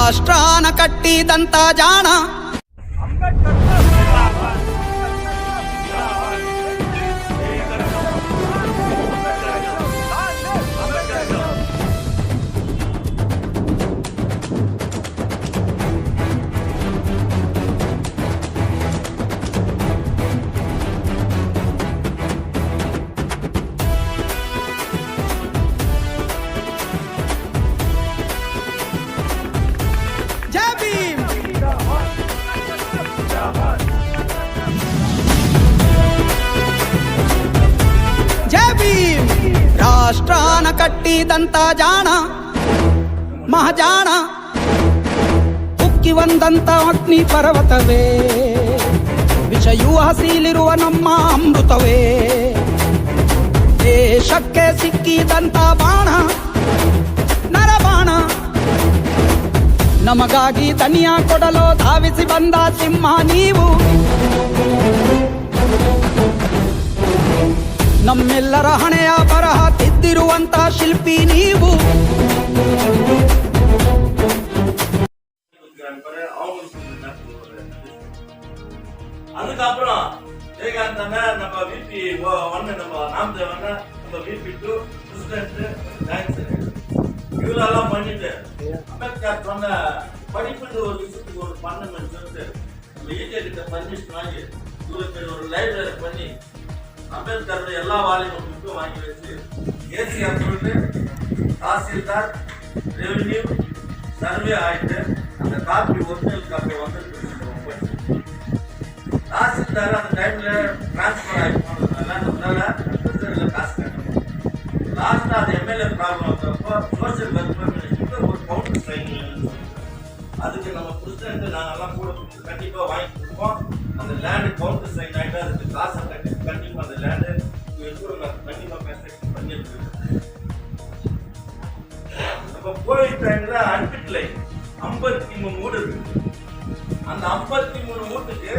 ರಾಷ್ಟ್ರಾನ ಕಟ್ಟಿದಂತ ಜಾಣ ರಾಷ್ಟ್ರಾನ ಕಟ್ಟಿದಂತ ಜಾಣ ಮಹಾಜಾಣ ಉಕ್ಕಿ ಬಂದಂತ ಅಗ್ನಿ ಪರ್ವತವೇ ವಿಷಯೂ ಹಸಿಲಿರುವ ನಮ್ಮ ಅಮೃತವೇ ದೇಶಕ್ಕೆ ಸಿಕ್ಕಿದಂತ ಬಾಣ ನರಬಾಣ ನಮಗಾಗಿ ತನಿಯ ಕೊಡಲು ಧಾವಿಸಿ ಬಂದ ಸಿಂಹ ನೀವು ನಮ್ಮೆಲ್ಲರ ಹಣೆಯ ಬರಹ ತಿದ್ದಿರುವಂತ ಶಿಲ್ಪಿ ನೀವು அதுக்கப்புறம் ஜெயகாந்த் அண்ணன் நம்ம விபி ஒன்னு நம்ம நாமதேவன் நம்ம விபி 2 பிரசிடென்ட் டான்சர் இவரெல்லாம் பண்ணிட்டு அம்பேத்கர் சொன்ன படிப்புன்ற ஒரு விஷயத்துக்கு ஒரு பண்ணணும்னு சொல்லிட்டு நம்ம ஈஜே கிட்ட பர்மிஷன் வாங்கி இவருக்கு ஒரு லைப்ரரி பண்ணி அம்பேத்கருடைய எல்லா வால்யூமும் புக்கும் வாங்கி வச்சு ஏசிஆர் சொல்லிட்டு தாசில்தார் ரெவன்யூ சர்வே ஆயிட்டு அந்த காப்பி ஒரிஜினல் காப்பி வந்து தாசில்தார் அந்த டைம்ல டிரான்ஸ்பர் ஆகி போனதுனால நம்மளால காசு கட்டணும். லாஸ்டா அது எம்எல்ஏ ப்ராப்ளம் வந்தப்போ சோசியல் வெல்ஃபேர் மினிஸ்டருக்கு ஒரு கவுண்டர் சைன் அதுக்கு நம்ம பிரசிடென்ட் நாங்கெல்லாம் கூட கண்டிப்பா வாங்கி கொடுப்போம். அந்த லேண்டு கவுண்டர் சைன் ஆகிட்டு அதுக்கு காசை கட்டி கண்டிப்பா அந்த லேண்டு கண்டிப்பா கன்ஸ்ட்ரக்ஷன் பண்ணிட்டு நம்ம கோயில் டைம்ல அன்பிட் லைன் 53 வீடு இருக்கு. அந்த 53 வீட்டுக்கு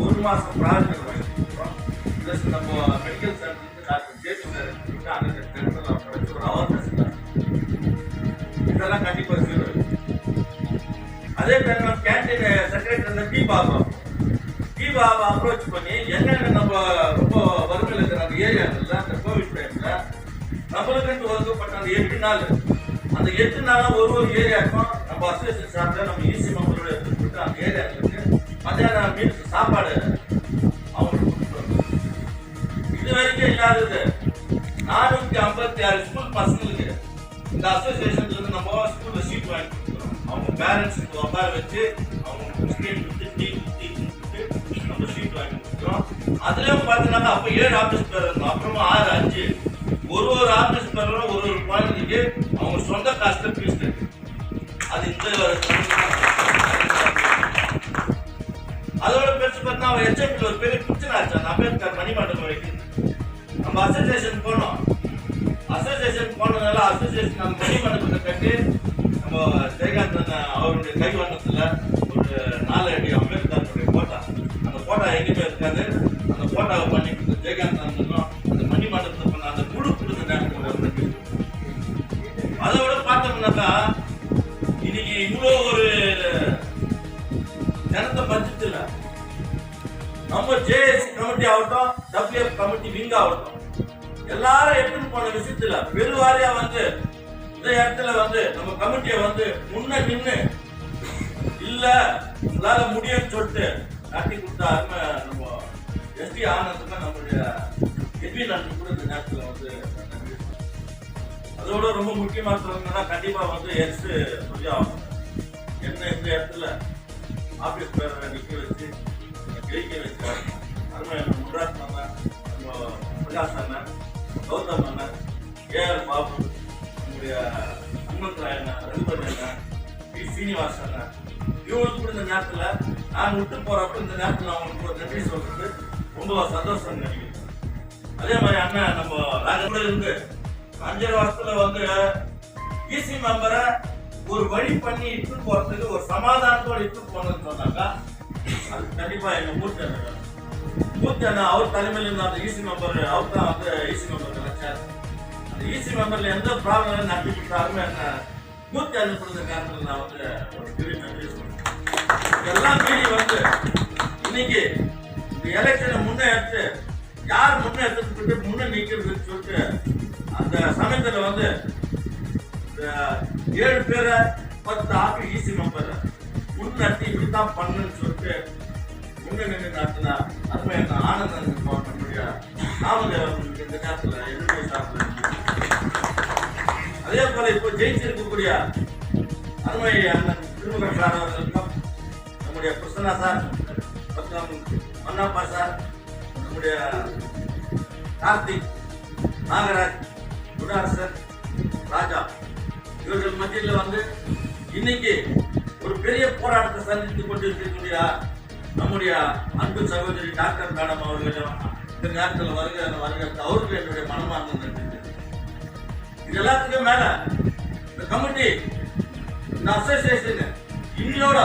ஒரு மாசம் ப்ராஜெக்ட் வாங்கிருக்கோம். பிளஸ் நம்ம medical centre doctor JP sir அங்கே சென்டர்லாம் படிச்சு ஒரு அவேர்னஸ் இதெல்லாம் கண்டிப்பா செய்வோம். அதே டைம் நம்ம canteen secretary T Baba approach பண்ணி என்னென்ன நம்ம ரொம்ப வறுமையில் இருக்கிற அந்த ஏரியாவில் அந்த கோவிட் டைம்ல நம்மளுக்கு ஒதுக்கப்பட்ட அந்த 8 நாள் அந்த 8 நாளும் ஒரு ஏரியாவுக்கும் நம்ம அசோசியேஷன் சார்பில் நம்ம ஈசி மெம்பரோட எடுத்துக்கிட்டு அந்த ஏரியாவுக்கு மத்தியானம் மீன்ஸ் சாப்பாடு அவங்களுக்கு கொடுத்துருவோம். இது வரைக்கும் இல்லாதது 456 ஸ்கூல் பசங்களுக்கு இந்த அசோசியேஷன்ல இருந்து நம்ம ஸ்கூல்ல சீட் வாங்கி கொடுத்துருவோம். அவங்க பேரண்ட்ஸுக்கு உட்கார வச்சு அவங்க ஸ்கிரீன் கொடுத்து டீ நம்ம சீட் வாங்கி கொடுத்துருவோம். அதுலயும் பாத்தீங்கன்னா அப்ப 7 ஆபீஸ் பேர் இருந்தோம். அப்புறமா 6 5 ஒரு ஆபீஸ் பேரும் ஒரு குழந்தைக்கு அவங்க சொந்த காசுல ஃபீஸ் இருக்கு. அது இந்த அதோட பெருசு பார்த்தா அவன் எச்எம்பில் ஒரு பெரிய பிரச்சனை ஆச்சு. அந்த அம்பேத்கர் மணிமண்டபம் வைக்கிறது நம்ம அசோசியேஷன் போனோம். அசோசியேஷன் போனதுனால அசோசியேஷன் அந்த மணிமண்டபத்தை கட்டி நம்ம ஜெயகாந்த் அவருடைய கைவண்ணத்துல ஒரு 4 அடி அம்பேத்கருடைய போட்டா அந்த போட்டா எங்கேயுமே இருக்காது. அந்த போட்டாவை பண்ணி கொடுத்த ஜெயகாந்த் அந்த மணிமண்டபத்தை பண்ண அந்த குழு கொடுத்த நேரத்தில் அதோட பார்த்தோம்னாக்கா இன்னைக்கு இவ்வளோ ஒரு ஜனத்தை பட்சத்தில் நம்ம ஜேஎஸ்சி கமிட்டி ஆகட்டும் டபிள்யூஎஃப் கமிட்டி விங் ஆகட்டும் எல்லாரும் எடுத்துன்னு போன விஷயத்துல பெருவாரியா வந்து இந்த இடத்துல வந்து நம்ம கமிட்டியை வந்து முன்ன நின்று இல்ல உங்களால முடியும்னு சொல்லிட்டு காட்டி கொடுத்த அருமை நம்ம எஸ்டி ஆனந்துக்கு நம்மளுடைய எட்வின் அண்ணன் கூட இந்த நேரத்தில் வந்து அதோட ரொம்ப முக்கியமா சொல்லணும்னா கண்டிப்பா வந்து எஸ் சொல்லி ஆகும். என்ன இந்த இடத்துல ஆபீஸ் பேரை நிக்க வச்சு ஜெயிக்க வச்சார் அருமை முன்ராஜ் அண்ணன், நம்ம பிரகாஷ் அண்ணன், கௌதம் அண்ணன், ஏஆர் பாபு, நம்முடைய ஹனுமந்த் ராய் அண்ணன், ரகுபதி அண்ணன், பி சீனிவாஸ் அண்ணன் இவங்களுக்கு கூட இந்த நேரத்துல நான் விட்டு போறப்ப இந்த நேரத்தில் அவங்களுக்கு ஒரு நன்றி சொல்றது ரொம்ப சந்தோஷம் நினைக்கிறேன். அதே மாதிரி அண்ணன் நம்ம ராஜகூட இருந்து 5 வருஷத்துல வந்து ஈசி மெம்பரை ஒரு வழி பண்ணி இட்டு போறதுக்கு ஒரு சமாதானத்தோட இட்டு போனதுன்னு சொன்னாக்கா அது கண்டிப்பா எங்க மூர்த்தி அண்ணா அவர் தலைமையில இருந்த அந்த ஈசி மெம்பர் அவர் தான் வந்து ஈசி மெம்பர் நினைச்சார். அந்த ஈசி மெம்பர்ல எந்த ப்ராப்ளம் நடத்தி கொடுத்தாருமே என்ன பூத் அனுப்புறது காரணத்தில் நான் வந்து ஒரு பெரிய நன்றி சொல்றேன். இதெல்லாம் மீறி வந்து இன்னைக்கு இந்த எலெக்ஷனை முன்னே எடுத்து யார் முன்னே எடுத்துட்டு முன்னே நிற்கிறதுன்னு சொல்லிட்டு அந்த சமயத்தில் வந்து 7 பேரை 10 ஆக்கு ஈசி மெம்பர் முன்னட்டி இப்படித்தான் பண்ணுன்னு சொல்லிட்டு முன்ன நின்று நடத்தினா அருமையான ஆனந்தம் நம்முடைய நாமதேவர்களுக்கு இந்த நேரத்தில் எதிர்ப்பு சாப்பிட. அதே போல இப்போ ஜெயிச்சிருக்கக்கூடிய அருமை அண்ணன் திருமுக சார் அவர்களுக்கும் நம்முடைய கிருஷ்ணா சார் மற்றும் மன்னாப்பா சார் நம்முடைய கார்த்திக் நாகராஜ் குடாரசன் ராஜா இவர்கள் மத்தியில் வந்து இன்னைக்கு ஒரு பெரிய போராட்டத்தை சந்தித்துக் கொண்டிருக்கக்கூடிய நம்முடைய அன்பு சகோதரி டாக்டர் மேடம் அவர்களும் இந்த நேரத்தில் வருகிற அவருக்கு என்னுடைய மனமார்ந்த நன்றி. இது எல்லாத்துக்கும் மேல இந்த கமிட்டி இந்த அசோசியேஷன் இன்னையோட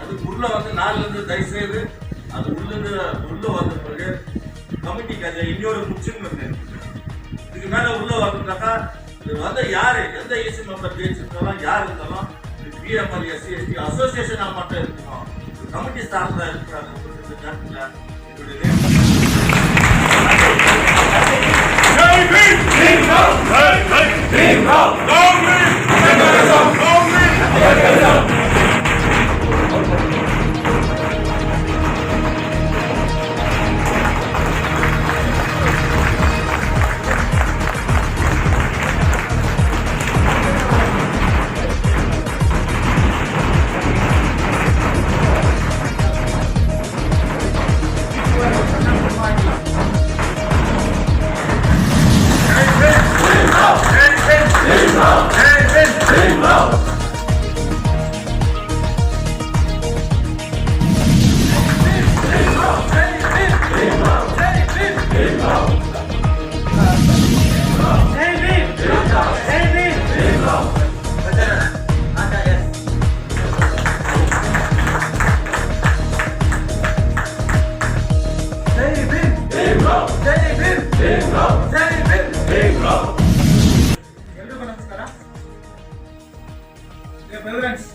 அதுக்குள்ள வந்து நாளில இருந்து தயவு செய்து அது உள்ள வந்த பிறகு கமிட்டிக்கு அதை இன்னையோட முடிச்சுன்னு இதுக்கு மேல உள்ள வந்துட்டாக்கா இது வந்து யாரு எந்த ஈசி மெம்பர் ஜெயிச்சிருந்தாலும் யார் இருந்தாலும் பிஎம்எல் எஸ்சி எஸ்டி அசோசியேஷனாக மட்டும் இருக்கணும். கமிட்டி ஸ்டாஃப்ல இருக்கிறாங்க ಎಲ್ರಿಗೂ ನಮಸ್ಕಾರ. ಪ್ರೆಸಿಡೆಂಟ್ಸ್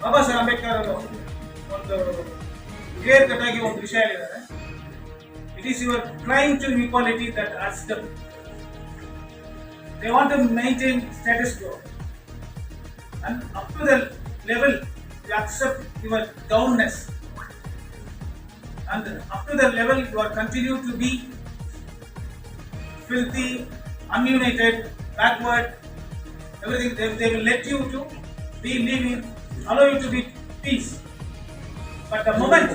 ಬಾಬಾ ಸಾಹೇಬ್ ಅಂಬೇಡ್ಕರ್ ಅವರು ಒಂದು ಕ್ಲಿಯರ್ ಕಟ್ ಆಗಿ ಒಂದು ವಿಷಯ ಹೇಳಿದ್ದಾರೆ. It is your claim to equality that asks them. They want to maintain status quo and up to the level you accept your downness and up to the level you are continue to be filthy, ununited, backward, everything. They will let you to be living, allow you to be peace. But the moment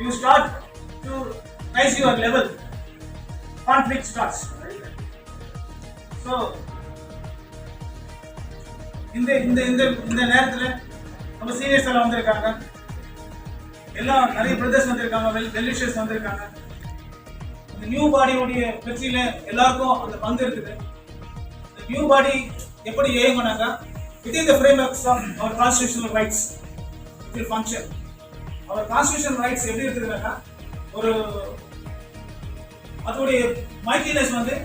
you start to raise your level, conflict starts. So, இந்த நேரத்தில் நம்ம seniors எல்லாம் வந்திருக்காங்க, எல்லாம் நிறைய brothers வந்திருக்காங்க, well-wishers வந்திருக்காங்க. இந்த நியூ பாடியோடைய கட்சியில எல்லாருக்கும் அந்த பங்கு இருக்குது. இந்த நியூ பாடி எப்படி இயங்குனாங்க, within the frameworks of our constitutional rights it will function. Our constitutional rights எப்படி இருக்குதுன்னாக்கா, ஒரு அதோடைய மைட்டினஸ் வந்து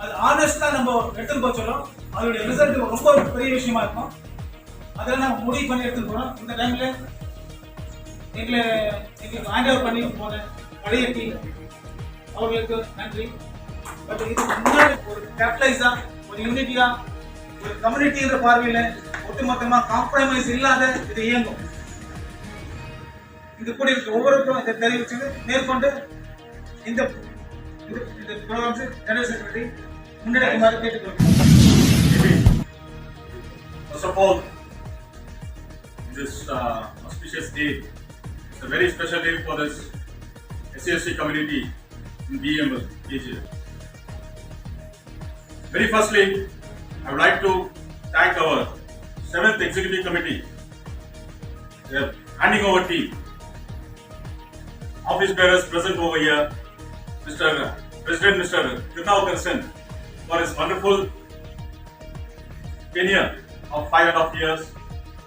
அது ஆனஸ்டா நம்ம எடுத்துட்டு போக சொல்லும். அதோடைய ரிசல்ட் ரொம்ப பெரிய விஷயமா இருக்கும். அதெல்லாம் நம்ம முடிவு பண்ணி எடுத்துட்டு போறோம். இந்த டைம்ல எங்களுக்கு ஹேண்ட் ஓவர் பண்ணி போன பழைய டீம் அவர்களுக்கு நன்றி. பட் இதுக்கு முன்னாடி ஒரு கேபிட்டலைஸா, ஒரு யூனிட்டியா, ஒரு கம்யூனிட்டின்ற பார்வையில ஒட்டுமொத்தமா காம்ப்ரமைஸ் இல்லாத இது இயங்கும். இது கூட இருக்க ஒவ்வொருத்தரும் இதை தெரிவிச்சது மேற்கொண்டு இந்த ப்ரோக்ராம்ஸ் ஜெனரல் செக்ரட்டரி முன்னெடுக்குமாறு கேட்டுக்கொள்கிறேன். First of all, this auspicious day, it's a very special day for this SCST community in BML KJ. Very firstly, I would like to thank our 7th Executive Committee, their handing over team, office bearers present over here, Mr. President Mr. Krithau Karsan, for his wonderful tenure of 5.5 years,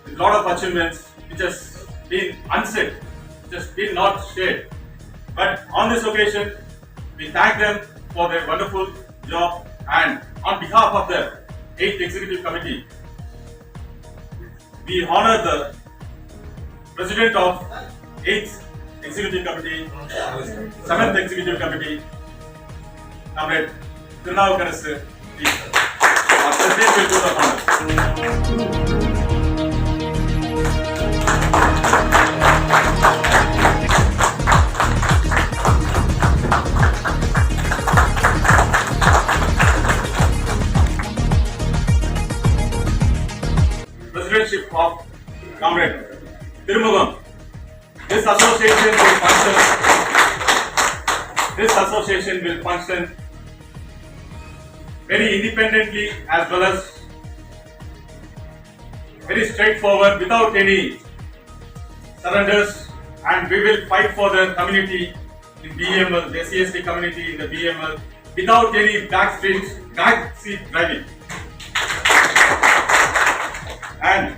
with a lot of achievements which has been unsaid, which has been not shared. But on this occasion, we thank them for their wonderful job, and on behalf of the 8th Executive Committee, we honor the President of 8th Executive Committee, 7th Executive Committee, Comrade Tirunavukarasu. Please, our President will do the honors. Presidentship of Comrade Tirumugam. This association will function very independently as well as very straightforward, without any surrenders, and we will fight for the community in BML, the SCST community in the BML, without any backseat driving. And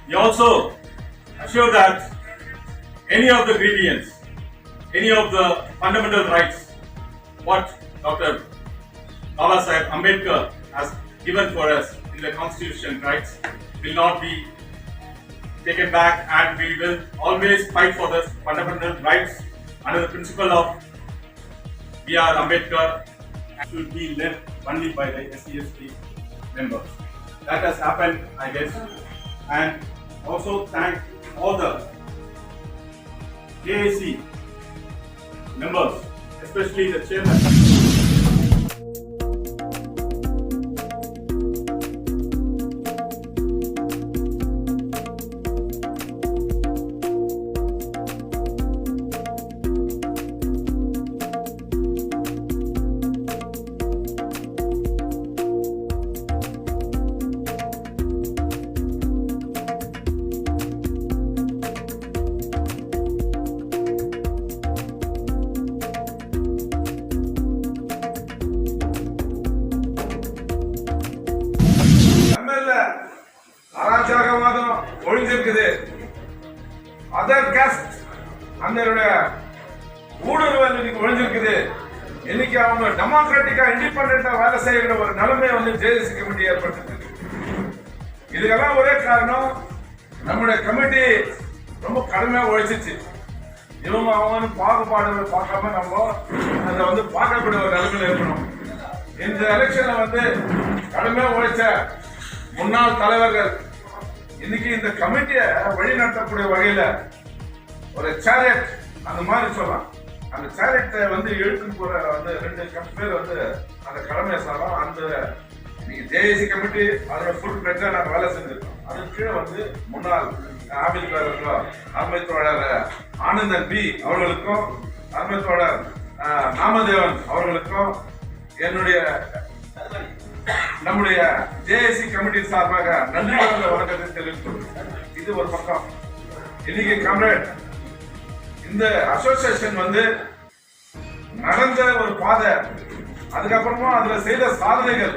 we also assure that any of the gradients, any of the fundamental rights, what Dr. Babasaheb Ambedkar has given for us in the Constitution rights, will not be taken back, and we will always fight for the fundamental rights under the principle of B.R. Ambedkar, and should be led only by the SCST members. That has happened, I guess, and also thank all the JAC members, especially the chairman. அராஜகவாதம் ஒழிஞ்சிருக்குது. Other caste அந்த ஊடுருவல் இன்னைக்கு ஒழிஞ்சிருக்குது. இன்னைக்கு அவங்க டெமோக்ராட்டிக்கா இண்டிபெண்டா வேலை செய்யற ஒரு நிலைமை வந்து ஜேஎஸ்சி கமிட்டி ஏற்படுத்திருக்கு. இதுக்கெல்லாம் ஒரே காரணம், நம்முடைய கமிட்டி ரொம்ப கடுமையா உழைச்சிச்சு. இவங்க அவங்க பாகுபாடு பார்க்காம நம்ம அதை வந்து பார்க்கக்கூடிய ஒரு நிலைமையில இருக்கணும். இந்த எலெக்ஷன்ல வந்து கடுமையா உழைச்ச முன்னாள் தலைவர்கள் இன்னைக்கு இந்த கமிட்டியை வழிநடத்தக்கூடிய வகையில ஒரு சேலட் அந்த மாதிரி சொல்லலாம். அந்த சேலட்டை வந்து இழுக்கும் போற வந்து 2 பேர் வந்து அந்த கடமையை சாரம். அந்த இன்னைக்கு ஜேஏசி கமிட்டி அதோட ஃபுல் பிளட்ஜா நாங்க வேலை செஞ்சிருக்கோம். அதுக்கு கீழே வந்து முன்னாள் அருமை தோழர் ஆனந்தன் பி அவர்களுக்கும், அருமை தோழர் நாமதேவன் அவர்களுக்கும் என்னுடைய நம்முடைய ஜேஏசி கமிட்டி சார்பாக நன்றி கலந்த வணக்கத்தை தெரிவித்துள்ளோம். இது ஒரு பக்கம். இன்னைக்கு காம்ரேட் இந்த அசோசியேஷன் வந்து நடந்த ஒரு பாதை, அதுக்கப்புறமா அதுல செய்த சாதனைகள்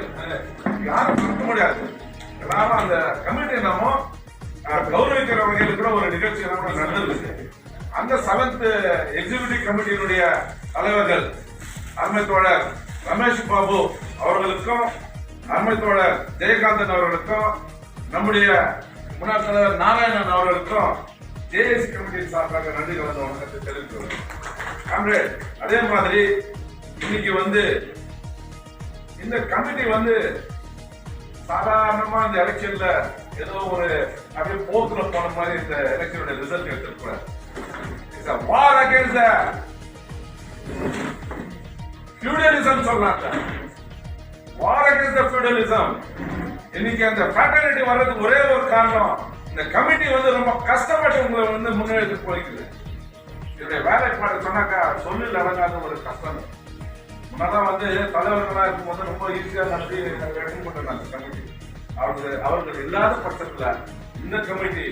யாரும் மறக்க முடியாது. எல்லாரும் அந்த கமிட்டி நம்ம கௌரவிக்கிற வகையில் கூட ஒரு நிகழ்ச்சி நடந்திருக்கு. அந்த 7th எக்ஸிகியூட்டிவ் கமிட்டியினுடைய தலைவர்கள் அருமை தோழர் ரமேஷ் பாபு அவர்களுக்கும், அருமை தோழர் ஜெயகாந்தன் அவர்களுக்கும், நம்முடைய முன்னாள் தலைவர் நாராயணன் அவர்களுக்கும் ஜேஏசி கமிட்டி சார்பாக நன்றி கலந்த வணக்கத்தை தெரிவித்துள்ளோம். காம்ரேட், அதே மாதிரி இன்னைக்கு வந்து இந்த கமிட்டி வந்து சாதாரணமா இந்த எலெக்ஷன்ல ஏதோ ஒரு அப்படியே போக்குல போன மாதிரி இந்த எலெக்ஷனோட ரிசல்ட் எடுத்துக்கூடாது. It's a war against the feudalism சொல்லலாம். war against the feudalism. இன்னைக்கு அந்த ஃபேட்டர்னிட்டி வர்றதுக்கு ஒரே ஒரு காரணம், இந்த கமிட்டி வந்து ரொம்ப கஷ்டப்பட்டு உங்களை வந்து முன்னெடுத்து போய்க்குது. இதோடைய வேலைப்பாடு சொன்னாக்கா சொல்லி அடங்காத ஒரு கஷ்டம். முன்னதான் வந்து தலைவர்களா இருக்கும்போது ரொம்ப ஈஸியா நடத்தி எடுத்து போட்டிருந்தாங்க கமிட்டி. அவர்கள் இல்லாத பட்சத்துல இந்த கமிட்டி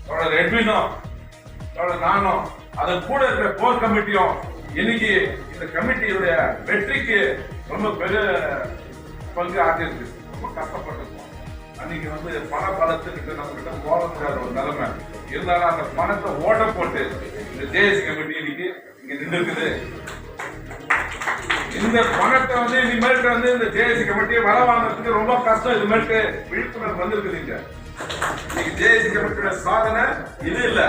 அவரோட எட்வினோ அவரோட நானும் அதன் கூட இருக்கிற கோர் கமிட்டியும் இன்னைக்கு இந்த கமிட்டியுடைய வெற்றிக்கு ரொம்ப பெரிய பங்கு ஆற்றிருக்கு. ரொம்ப கஷ்டப்பட்டிருக்கோம். அன்னைக்கு வந்து பண பலத்துக்கிட்ட நம்ம கிட்ட போக முடியாத ஒரு நிலைமை இருந்தாலும் அந்த பணத்தை ஓட்ட போட்டு இந்த ஜேஎஸ்சி கமிட்டி இன்னைக்கு இங்க நின்று இருக்குது. இந்த பணத்தை வந்து இனிமேல்ட்டு வந்து இந்த ஜேஏசி கமிட்டி வர வாங்குறதுக்கு ரொம்ப கஷ்டம். இதுமேல்ட்டு விழிப்புணர்வு வந்திருக்குதுங்க. இன்னைக்கு ஜேஏசி கமிட்டியோட சாதனை இது இல்ல,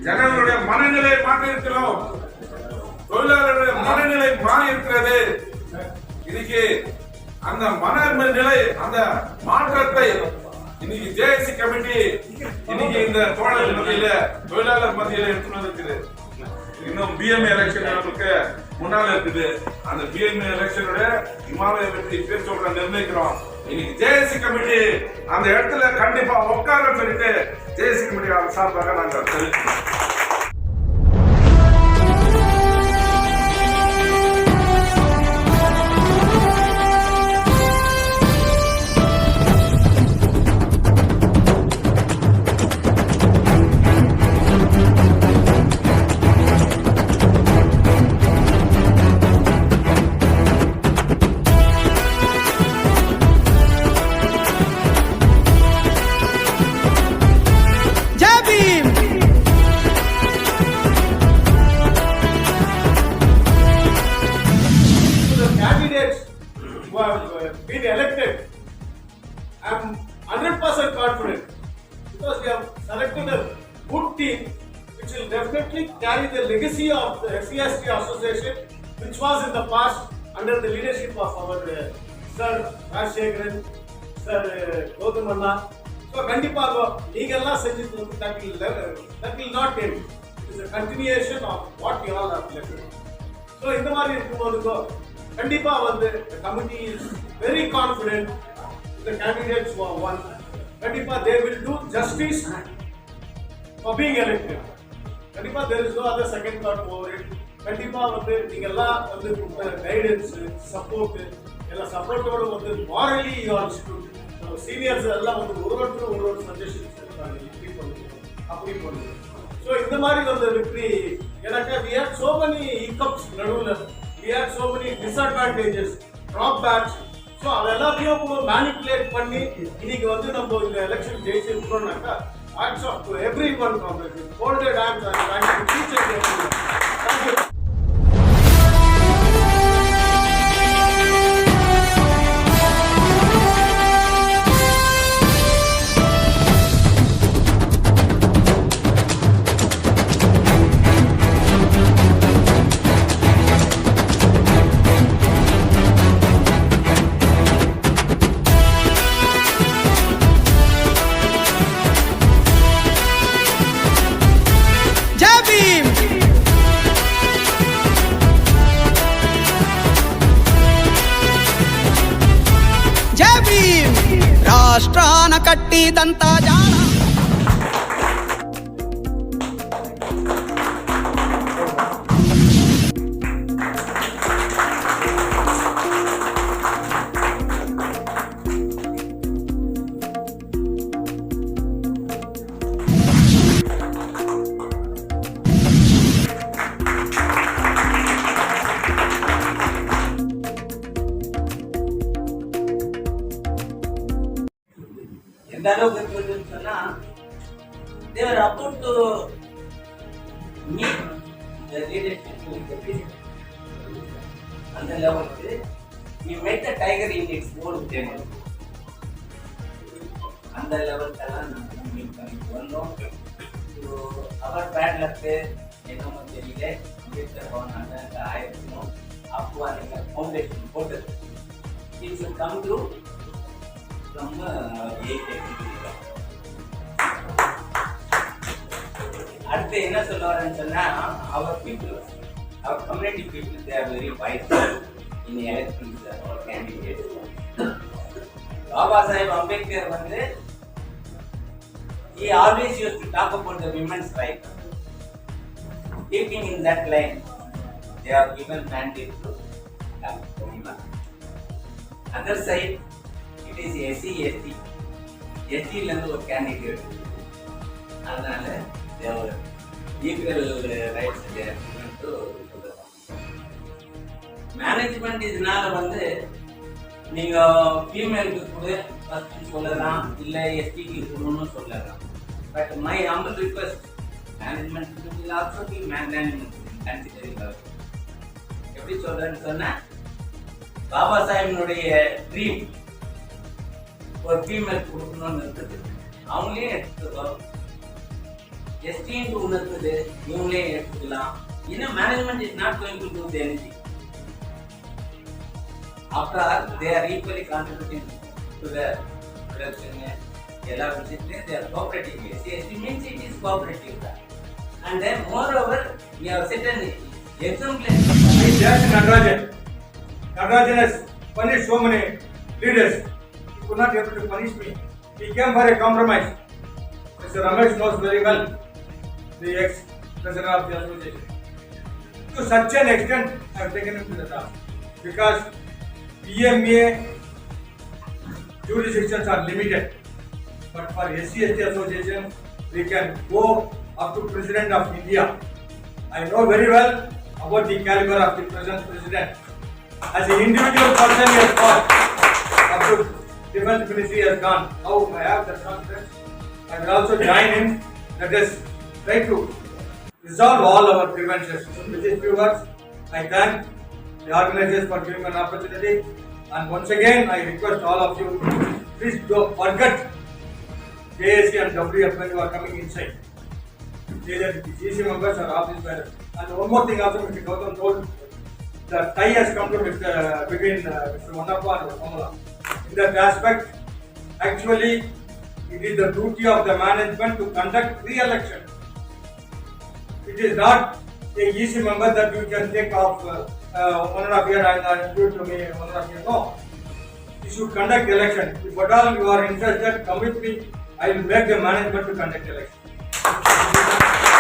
ஜனங்களுடைய மனநிலை மாற்றி இருக்கிறோம். தொழிலாளர்களுடைய மனநிலை மாறி இருக்கிறது. இன்னைக்கு அந்த மனநிலை, அந்த மாற்றத்தை இன்னைக்கு ஜேஏசி கமிட்டி இன்னைக்கு இந்த தோழர்கள் மத்தியில, தொழிலாளர் மத்தியில எடுத்துட்டு இருக்குது. இன்னும் பிஎம்ஏ எலெக்ஷன் நமக்கு முன்னால இருக்குது. அந்த பிஎம்ஏ எலெக்ஷனோட இமாலய வெற்றி பேர் சொல்ற நிர்ணயிக்கிறோம். இன்னைக்கு ஜேஏசி கமிட்டி அந்த இடத்துல கண்டிப்பா உட்கார சொல்லிட்டு ஜேஏசி கமிட்டி சார்பாக நாங்கள் தெரிவிக்கிறோம். Jai Bhim. The candidates who have been elected, I am 100% confident because we have selected a good team which will definitely carry the legacy of the SCST association, which was in the past under the leadership of our Sir Rajshekharan, Sir Gautam Anna. So, கண்டிப்பாக நீங்கெல்லாம் செஞ்சது that will not end. It is a continuation of what you all have left. So, இந்த மாதிரி இருக்கும்போது கண்டிப்பா வந்து the committee is very confident the candidates who are won. கண்டிப்பா they will do justice for being elected. கண்டிப்பா there is no other second thought over it. கண்டிப்பா வந்து நீங்க எல்லாம் வந்து கைடன்ஸ், சப்போர்ட், எல்லா சப்போர்ட்டோட வந்து morally you are stood. Seniors எல்லாம் வந்து ஒருவர் சஜஷன்ஸ் இருக்காங்க, இப்படி பண்ணுங்க அப்படி பண்ணுங்க. ஸோ இந்த மாதிரி வந்து விக்டரி எனக்கு we had so many hiccups நடுவில், we had so many disadvantages, drawbacks. So அது எல்லாத்தையும் மேனிப்புலேட் பண்ணி இன்னைக்கு வந்து நம்ம இந்த எலெக்ஷன் ஜெயிச்சிருக்கோம்னாக்கா hats off to everyone from the folded hands and thanks to each and everyone. Thank you. Jai Bhim. Jai Bhim. ರಾಷ್ಟ್ರಾನ ಕಟ್ಟಿದಂತ ಜಾಣ எந்த அளவுக்கு இருக்குன்னு சொன்னா they were about to meet the leadership with the vision. அந்த லெவலுக்கு we met the tiger in its own den. அந்த லெவலுக்கெல்லாம் நம்ம மீட் பண்ணிட்டு வந்தோம். ஸோ அவர் பேட் லக்கு என்னமோ தெரியல, அம்பேத்கர் பவனாக ஆயிருக்கணும். அப்போ அந்த ஃபவுண்டேஷன் போட்டு இட்ஸ் கம் த்ரூ from 8 அடுத்து என்ன சொல்ல வரேன்னு சொன்னா அவர் பீப்புள், அவர் community people, they are very wise in electing our candidates. Baba Saheb Ambedkar வந்து he always used to talk about the women's right. Keeping in that line, they are given mandate to women. Other side, it is SC, ST. ST இருந்து ஒரு candidate, அதனால தேவை equal rights to management. இதனால வந்து நீங்க ஃபீமேலுக்கு கூட first சொல்லலாம், இல்லை எஸ்டிக்கு கொடுன்னு சொல்லலாம். But my humble request, management will also be management considering. எப்படி சொல்றேன்னு சொன்னா பாபா சாஹிபினுடைய ட்ரீம் ஒரு ஃபீமேல் கொடுக்கணும்னு இருக்குது. அவங்களே எடுத்துக்கோ. எஸ்டின்னு ஒன்று இருக்குது, இவங்களே எடுத்துக்கலாம். இன்னும் management is not going to two anything. After all, they are equally contributing to the production. எல்லா விஷயத்திலையும் they are cooperating. SC means it is cooperative. And then moreover, we have set an exemplary. Jackson Natarajan has punished so many leaders. He could not able to punish me. He came for a compromise. Mr. Ramesh knows very well, the ex-president of the association. To such an extent, I have taken him to the task. Because PMA jurisdictions are limited. But for SC/ST association, we can go up to President of India. I know very well about the caliber of the present president. As an individual person, he has fought up to defense ministry has gone. How I have that confidence. I will also join in. Let us try to resolve all our grievances. With these few words, I thank the organizers for giving an opportunity. And once again, I request all of you, please don't forget JSC and WF when you are coming inside. Either the GC members or office bearers. And one more thing also, Mr. Gautam told, the tie has come to between Mr. Mannappa and Kamala. In that aspect, actually, it is the duty of the management to conduct re-election. It is not a EC member that you can take off 1.5 years and give to me 1.5 years. No. You should conduct election. If at all you are interested, come with me. I will make the management to conduct election.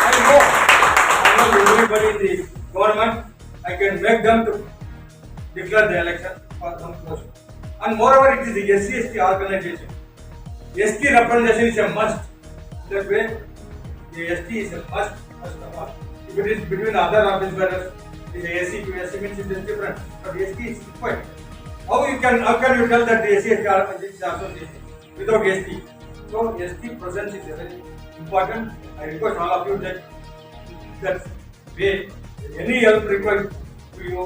I know everybody in the government. I can make them to declare the election for some post. And moreover, it is the SC/ST organization. ST representation is a must. That way, the ST is a must. If it is between other office bearers, the SC to SC means it is different. But ST is required. How can you tell that the SC/ST is association without ST? So ST presence is very important. I request all of you that way any help required to you,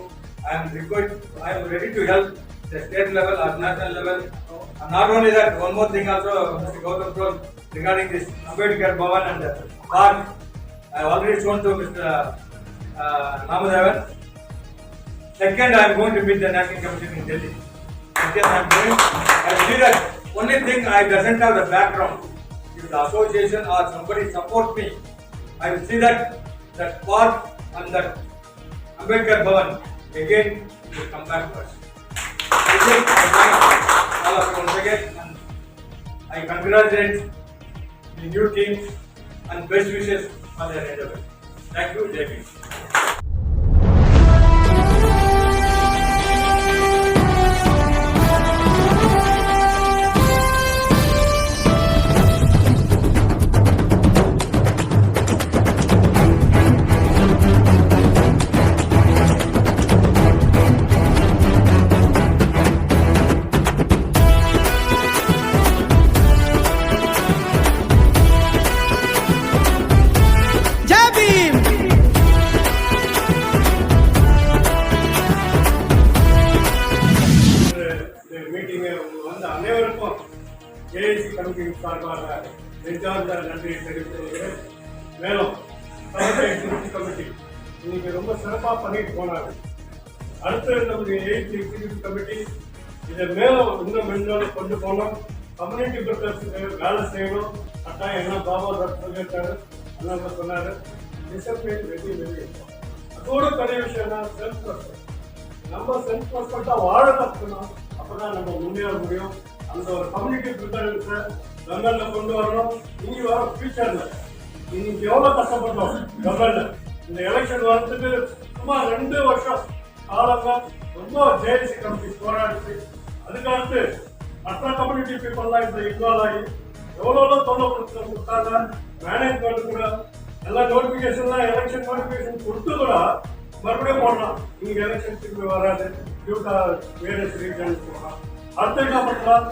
I am ready to help the state level or national level. And not only that, one more thing also, Mr. Gautam told regarding this Ambedkar Bhavan and the park. I have already shown to Mr. Namadevan. Second, I am going to meet the National Commission in Delhi. Second, I see that only thing I doesn't have the background. If the association or somebody support me, I will see that park and that Ambedkar Bhavan again will come back to us. I thank all of you once again, and I congratulate the new team and best wishes for their endeavor. Thank you, JP. जय Bhim. Meeting வந்த அனைவருக்கும் AIC committee சார்பாக நெஞ்சார்ந்த நன்றியை தெரிவித்துள்ளேன். மேலும் executive committee இன்னைக்கு ரொம்ப சிறப்பாக பண்ணிட்டு போனாங்க. அடுத்து நம்முடைய ஏஐசி எக்ஸிக்யூட்டிவ் கமிட்டி இதை மேலும் இன்னும் மென்மேலும் கொண்டு போனோம். கம்யூனிட்டி பில்டர்ஸுக்கு வேலை செய்யணும். கட்டாயம் என்ன பாபா சொல்லியிருக்காரு, என்ன சொன்னாரு, டிசிப்ளின் வெரி வெரி. அதோட பெரிய விஷயம் தான் செல்ஃப் ரெஸ்பெக்ட். நம்ம செல்ஃப் ரெஸ்பெக்டா வாழ கற்றுக்கணும். அப்பதான் நம்ம முன்னேற முடியும். அந்த ஒரு கம்யூனிட்டி பில்டர்ஸை கவர்மெண்ட்ல கொண்டு வரணும். இனி வர ஃபியூச்சர்ல இன்னைக்கு எவ்வளவு கஷ்டப்பட்டோம் கவர்மெண்ட்ல. இந்த எலெக்ஷன் வரத்துக்கு சும்மா 2 வருஷம் காலங்க ரொம்ப ஜேஎஸ்சி கமிட்டி போராடிச்சு. அதுக்கடுத்து மற்ற கம்யூனிட்டி பீப்புள்லாம் இந்த இன்வால்வ் ஆகி எவ்வளோ தொல்லை கொடுத்தாங்க. மேனேஜ்மெண்ட் கூட எல்லா நோட்டிபிகேஷன்லாம் எலெக்ஷன் நோட்டிபிகேஷன் கொடுத்து கூட மறுபடியும் போடலாம். இன்னைக்கு எலெக்ஷன் திரும்பி வராது, வேரியஸ் ரீசன் போடலாம். அடுத்த என்ன பண்ணலாம்,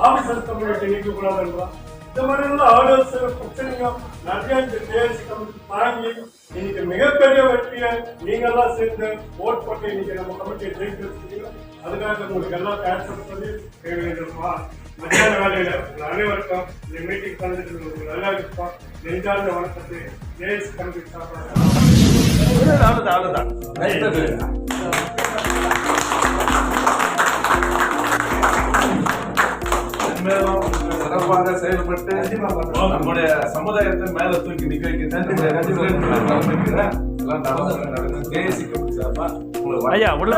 ஆபீசர்ஸ் கம்யூனிட்டி நீக்க கூடாதுன்றோம். இந்த மாதிரி எல்லாம் ஆர்டர்ஸ் பிரச்சனைங்க நிறைய இந்த ஜேஎஸ்சி கமிட்டி தாங்கி இன்னைக்கு மிகப்பெரிய வெற்றியை நீங்கெல்லாம் சேர்ந்து ஓட் போட்டு இன்னைக்கு நம்ம கமிட்டியை ஜெயிக்க வச்சுருக்கீங்க. அதுக்காக உங்களுக்கு எல்லாம் தயார் பண்ணி தேவைப்பா மத்தியான வேலையில அனைவருக்கும் இந்த மீட்டிங் கலந்துட்டு உங்களுக்கு நல்லா இருப்பா நெஞ்சார்ந்த வணக்கத்தை நேஸ் கணக்கு அவ்வளவுதான் மேலும் சிறப்பாக செயல்பட்டு நம்முடைய சமுதாயத்தை மேல தூக்கி நிக்க வைக்க எல்லாம் நடந்து தேசிக்க ஐயா உள்ள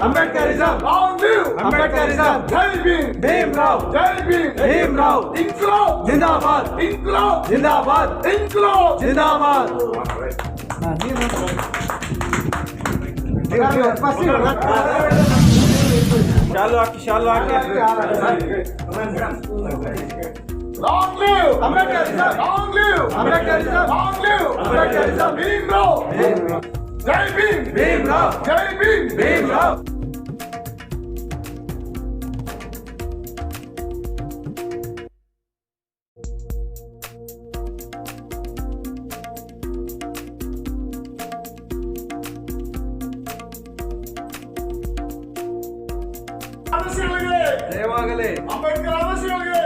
Ambedkarism! Long live! Ambedkarism! Jai Bhim! Bhimrao! Jai Bhim! Bhimrao! Inkilab! Zindabad! Inkilab! Zindabad! Inkilab! Zindabad! Long live! Ambedkarism! Long live! Ambedkarism! Long live! Ambedkarism! Bhimrao! Jai Bhim! Bhimrao! Jai Bhim! Bhimrao! தேவாகலே Ambedkar அவசியங்களே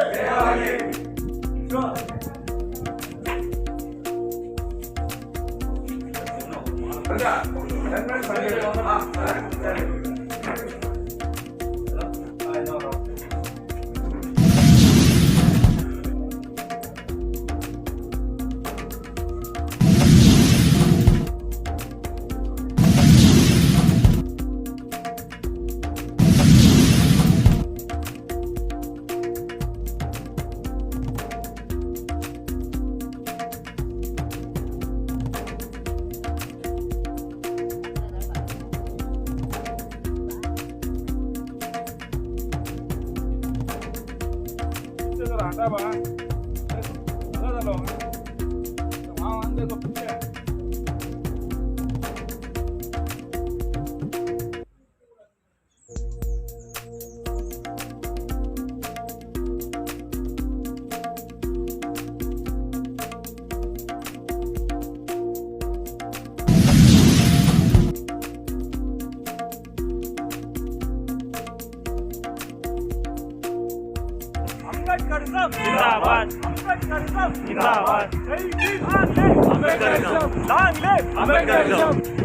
Zindabad! Zindabad! Long live Ambedkarism!